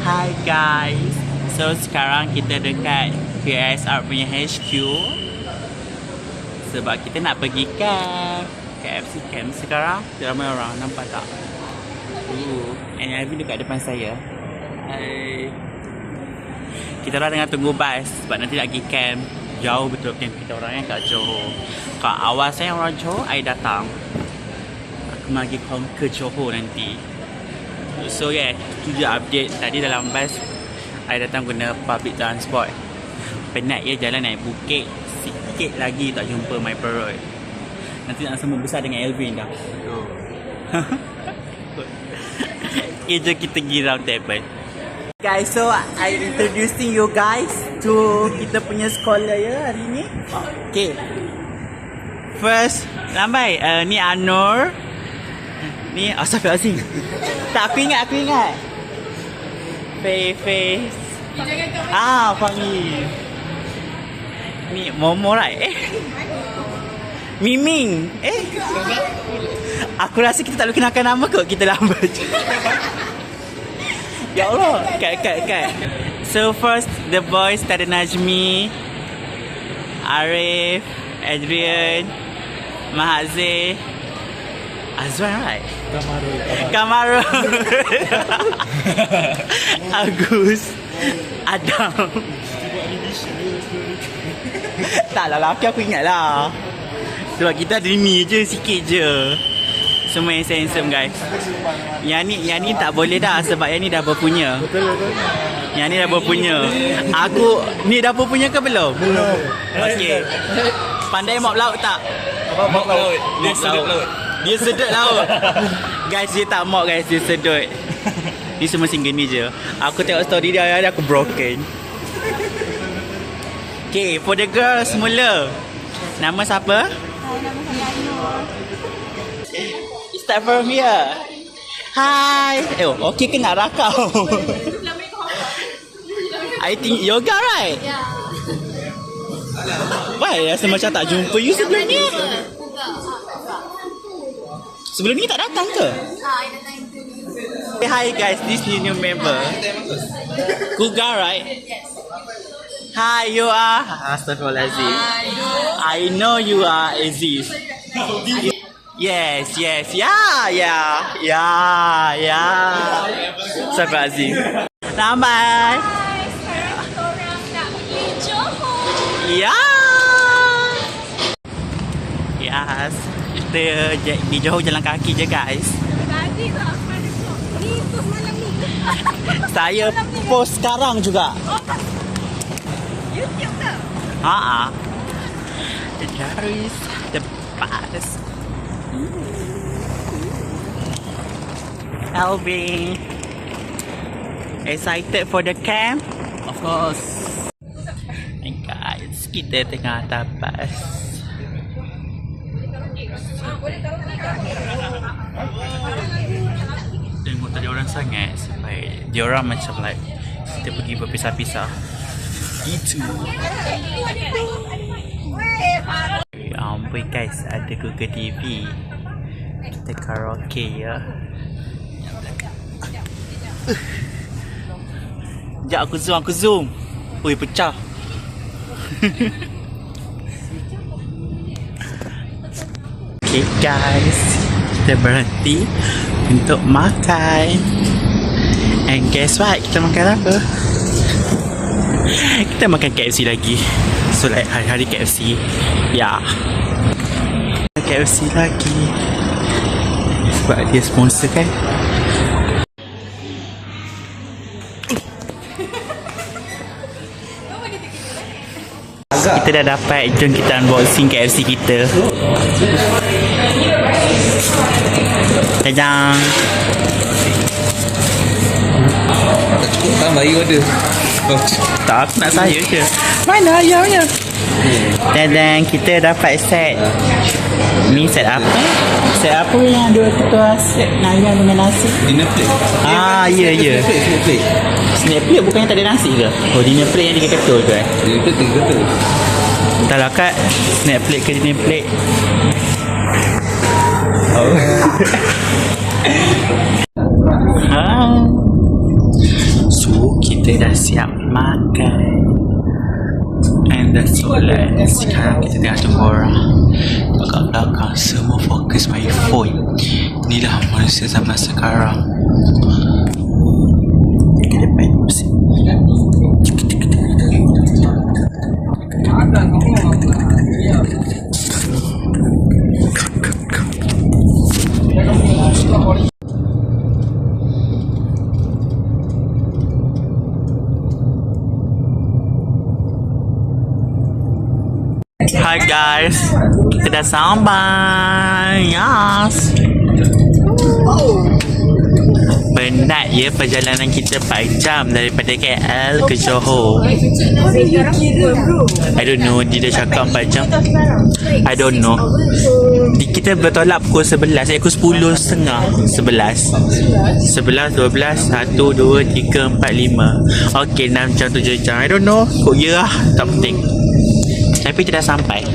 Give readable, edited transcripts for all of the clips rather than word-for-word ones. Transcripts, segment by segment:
Hi guys. So sekarang kita dekat KSR punya HQ. Sebab kita nak pergi camp. KFC camp sekarang. Ramai orang, nampak tak? And Alvin dekat depan saya. Hai. Kita orang tengah tunggu bus sebab nanti nak pergi camp. Jauh betul camp kita orang yang kat Johor. Kat awal saya orang Johor, I datang. Aku nak pergi conquer Johor nanti. So yeah, itu je update. Tadi dalam bus I datang guna public transport. Penat ya jalan naik bukit. Sikit lagi tak jumpa my perut. Nanti nak sembung besar dengan Alvin dah. Okay, jom kita pergi round table. Guys, so I introducing you guys to kita punya sekolah ya hari ni. Okay. First, lambai. Ni Anur. Ni Astaghfirullahaladzim. Tak, aku ingat. Face. Fangi. Ni Momo right? Miming. Aku rasa kita tak boleh kenalkan nama kot. Kita lambat je. Ya Allah. Kat. So first, the boys Tada Najmi, Arif, Adrian, Mahazir, Azwan right? Kamaru. Agus, Adam. Tak lah, lelaki aku ingat lah. Sebab kita ada ni je, sikit je. Semua yang handsome guys. Yang ni tak boleh dah sebab yang ni dah berpunya. Yang ni dah berpunya. Aku ni dah berpunya ke belum? Belum. Okey. Pandai mop laut tak? Mop laut. Dia sedut laut. Dia sedut laut. Guys, dia tak mop guys, dia sedut. Dia semua single ni je. Aku tengok story dia hari-hari aku broken. Okay, for the girls semula. Nama siapa? Nama saya Ainur. Start from here. Hi. Okay ke nak rakau? I think yoga right? Ya. Why? Rasa macam tak jumpa you sebelum ni. Sebelum ni tak datang ke? Hi guys, this new member. Kuga right? Hi, you are Astaghfirullahaladzim. I know you are Aziz. Yes. Yeah. Astaghfirullahaladzim. Lambat. Sekarang kita orang nak pergi Johor. Yes. Kita di Johor jalan kaki je guys. Tadi tak aku ada kok. Ni tu semalam ni. Saya post sekarang juga. YouTube ke? There is the bus. Alvin, excited for the camp? Of course. And guys, kita tengah atas bus. Tengok tadi orang sangat supaya dia orang macam like kita pergi berpisah-pisah. Itu. Ya ampun guys, ada Google TV. Kita karaoke ya. Sekejap aku zoom. Ui, pecah. Okay guys, kita berhenti untuk makan. And guess what? Kita makan apa? Kita makan KFC lagi. So like hari-hari KFC. Ya. KFC lagi. Sebab dia sponsor kan. Kita dah dapat. Jom kita unboxing KFC kita. Jajang. Tak cukup tambah you order. Tak, aku nak saya je. Mana ayamnya? Dan kita dapat set. Ni set apa? Set apa yang dua ketua set ayam dengan nasi? Dinner plate. Ya. Snack plate bukannya tak ada nasi ke? Oh, dinner plate yang 3 ketul ke? Dinner plate 3 ketul. Entahlah Kak, snack plate ke dinner plate? Oh. kita dah siap makan. And that's all. Sekarang kita tengah tunggu orang. Kat belakang semua fokus main phone. Inilah manusia zaman sekarang. Ke depan musim. Hi guys, kita dah sampai. Yes. Penat ya perjalanan kita 4 jam daripada KL ke Johor. I don't know, dia dah cakap 4 jam. I don't know. Kita bertolak pukul 11, pukul 10.30, 11, 12, 1, 2, 3, 4, 5. Okay, 6 jam, 7 jam. I don't know, kok ya lah, tak penting. Tapi kita dah sampai.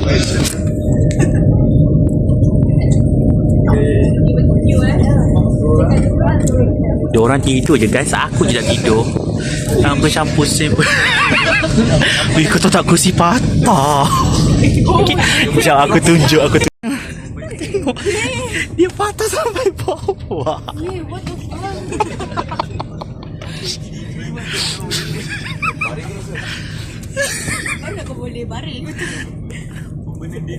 Dia orang tidur je guys, aku je tak tidur. Macam pusing. Wih, kau tahu tak kursi patah. Okay. Macam aku tunjuk. Tengok. Dia patah sampai bawah. What the fuck? Mana kau boleh baring?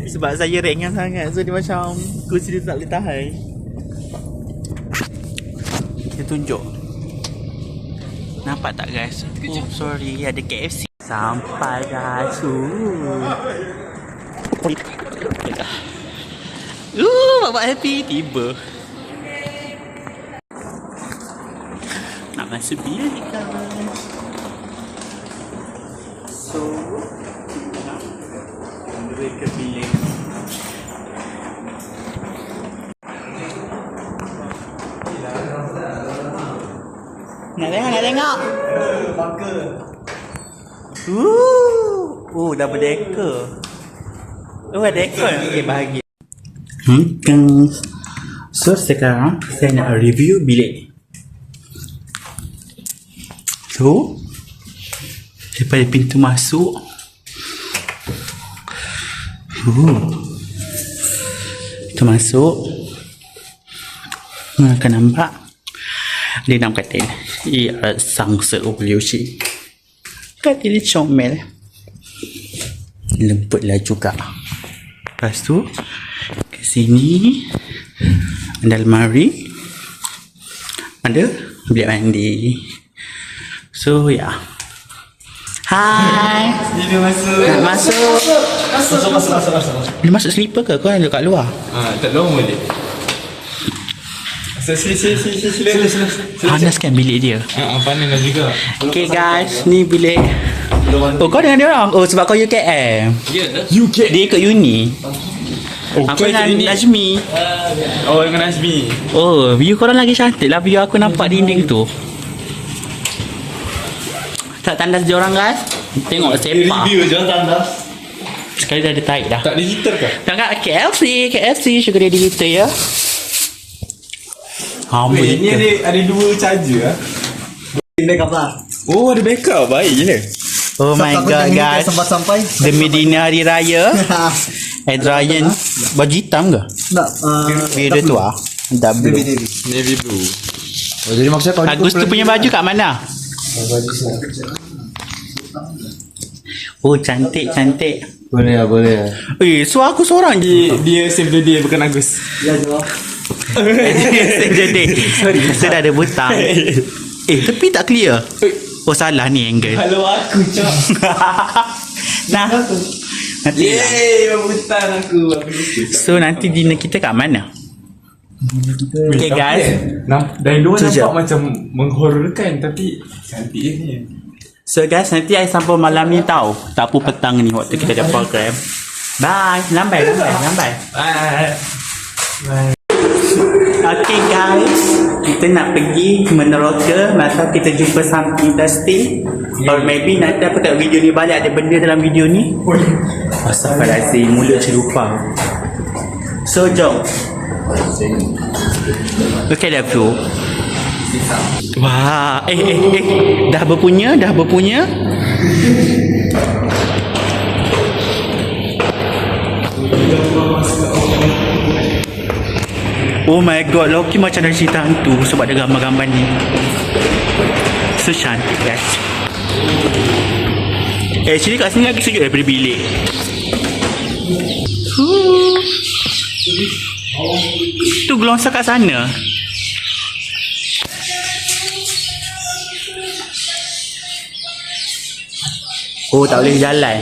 Sebab saya ringan sangat, so dia macam kursi dia tak boleh tahan. Dia tunjuk. Nampak tak guys? Oh sorry, ada KFC. Sampai guys. Bapak happy tiba. Nak masuk bilik guys. So ke bilik. Nak tengok. Double decker. Ada decker. Okay, bahagia. So sekarang saya nak review bilik. So daripada pintu masuk, kita masuk, akan nampak dia 6 katil. Ia sangsa UWC. Katil comel, lembut lah juga. Lepas tu ke sini ada almari, ada bilik mandi. So ya, yeah. Hai. Dia masuk. Nak masuk. Masuk. Dia masuk slipper ke? Kau ada kat luar? Tak lama boleh. Sila. Panas kan bilik dia? Panas lah juga. Okay guys, ni bilik. Oh, kau dengan dia orang? Oh, sebab kau UKM. Ya. Dia ikut uni. Aku dengan Najmi. Oh, dengan Nazmi. Oh, view korang lagi cantik lah. View aku nampak dinding tu. Tak tandas dia orang guys. Tengok sepak. Review je tandas. Sekali dah ada tarik dah. Tak digital ke? Tak KFC sugar daddy kita ya. Weh, ni ada 2 charger ah. Backup lah. Oh, ada backup. Baik je. Oh my god guys. Sampai Demi dina hari raya. Ed Ryan baju hitam ke? tak. Biar dia tu ah. Dah blue. Navy blue. Oh, jadi maksudnya kau Agus tu punya baju kat mana? Oh cantik. boleh lah. So aku seorang je. Dia save the day bukan Agus. Ya je. Jadi saya dah ada butang. Tapi tak clear. Oh salah ni angle. Halo aku cak. Nah. Nanti lah. Yeay, butang aku. So nanti dinner kita kat mana? Okay guys. Dari luar Sekejap. nampak macam menghororkan tapi cantik je ni. So guys, nanti I sampai malam ni tau. Tak apa petang ni waktu kita ada program. Bye. Lambai. Bye. Okay guys, kita nak pergi meneroka. Masa kita jumpa something interesting. Or maybe nanti aku tengok video ni balik ada benda dalam video ni. Astagfirullahaladzim, mulut celupa. So jom. Look at that view. Wah, dah berpunya. Oh my god, Loki macam dari cerita hantu sebab ada gambar-gambar ni. So cantik guys. Actually kat sini lagi sejuk daripada bilik. Tu gelongsa kat sana. Oh, tak boleh jalan.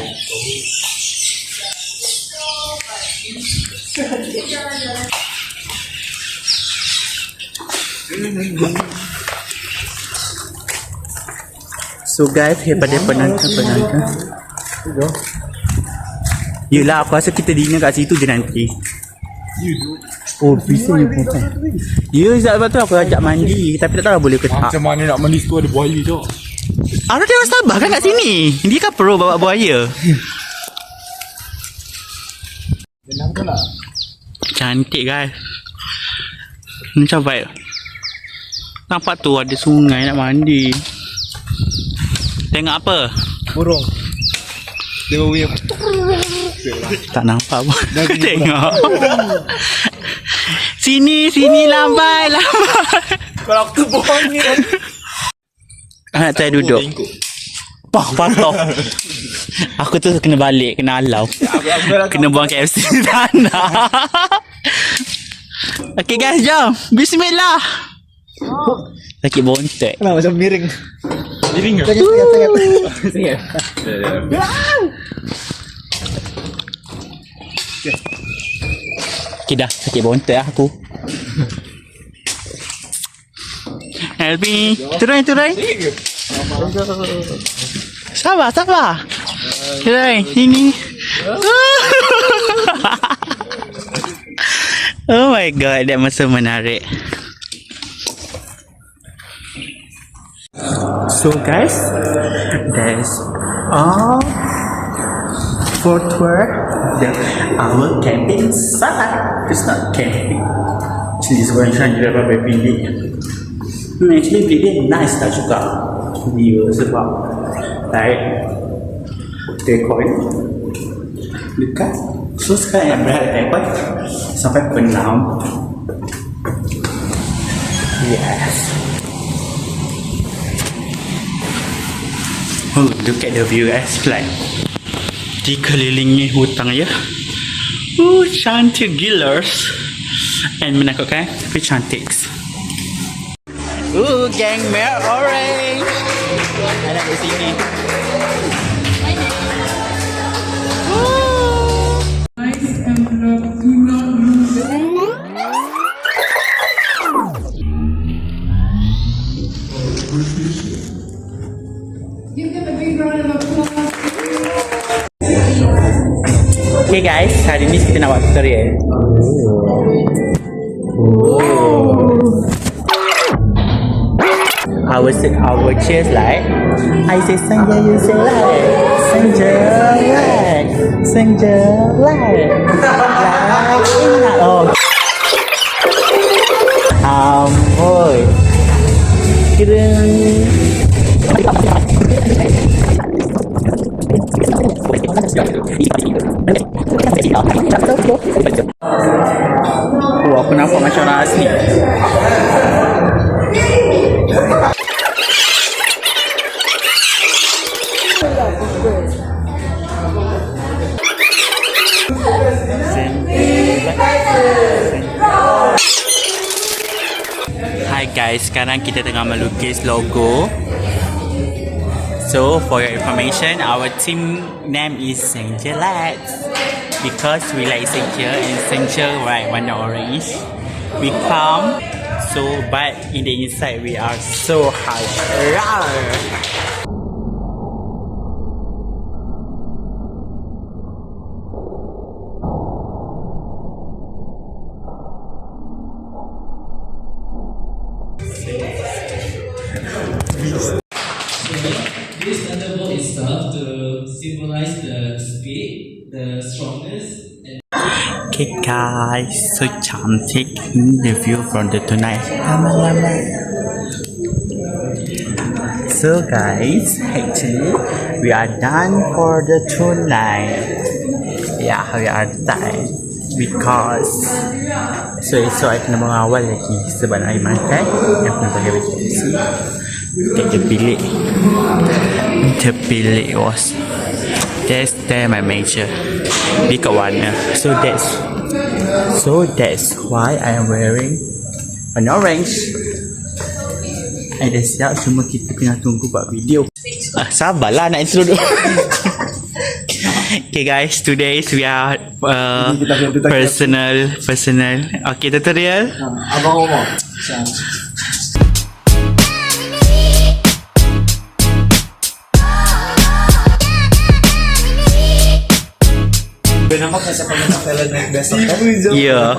So guys, daripada penonton. Yelah, aku rasa kita dinner kat situ je nanti. Oh, bisa ni pun. Ya, sebab tu aku ajak mandi. Tapi tak tahu boleh ke tak. Macam mana nak mandi situ ada buaya je. Arah dia orang Sabah kan kat sini. Dia kan pro bawa buaya. Cantik guys. Macam vibe. Nampak tu ada sungai nak mandi. Tengok apa? Burung. Dia punya. Tak nampak pun. Tengok. Sini lambai. Kalau aku bohong ni. Anak saya duduk. Patah. Aku tu kena balik, kena alau. Kena buang KFC di tanah. Okay guys, jom. Bismillah. Sakit bontot. Kenapa macam miring? Miring ke? Sangat. Okay dah, sakit bontot lah aku. Helpi, turun. Sabar. Turun, sini. Oh my god, that masa menarik. So guys, that's all for tour our camping site. It's not camping. Actually, sebenarnya dia berapa bilik. Actually bilik dia nice tak juga. Dia sebab like dekor dekat. So sekarang yang berada tempat sampai penam. Yes. Oh, look at the view guys, like dikelilingi hutang ya. Cantik gilers and menakutkan tapi cantik. Gang merah orange. Ada di sini. Give them a big round of applause. Okay guys, hari ni kita nak buat tutorial. Our cheers like I say Senja, you say like Senja like Senja like oh boy oh, aku nampak macam orang asli. Hi guys, sekarang kita tengah melukis logo. So for your information, our team name is Senja Lads because we like Senja and Senja right warna orange. We calm, so but in the inside we are so harsh. Rawr. This thunderbolt is served to symbolize the speed, the strongness, and Okay guys, so cantik the view from the tonight. So guys, actually we are done for the tonight. Yeah, we are done because esok I kena bangun awal lagi sebab nak pergi makan. Yang kena bagi vacancy kat the bilik was that's my major di kat warna. So that's why I am wearing an orange. Dah siap, cuma kita kena tunggu buat video. Sabarlah nak intro dulu. Okay guys, today we are personal. Okay, tutorial. Abang Omar. Nampak tak siapa yang talent naik besok kan? Ya,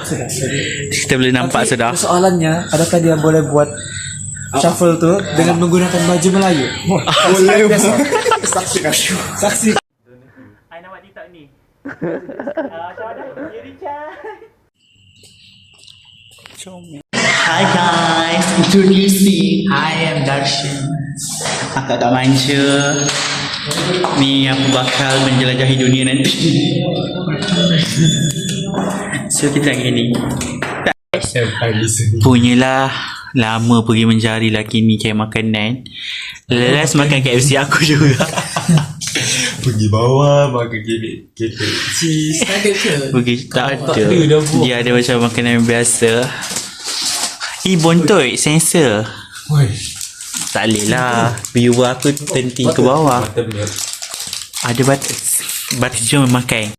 kita boleh nampak sudah. Soalannya, adakah dia boleh buat shuffle tu dengan menggunakan baju Melayu? Boleh besok. Saksi. I nak buat TikTok ni. Macam mana? Hi guys, introducing I am Darshan. Kakak manja. Ni aku bakal menjelajahi dunia nanti. So kita nak gini. Punyalah lama pergi mencari lelaki ni cari makanan. Last makan KFC aku juga. Pergi bawah, makan kek cheese. Pergi tak ada. Dia ada macam makanan biasa. Bontot sensor. Tak boleh lah. Viewer aku tenting ke bawah. Ada batas. Batas jom makan.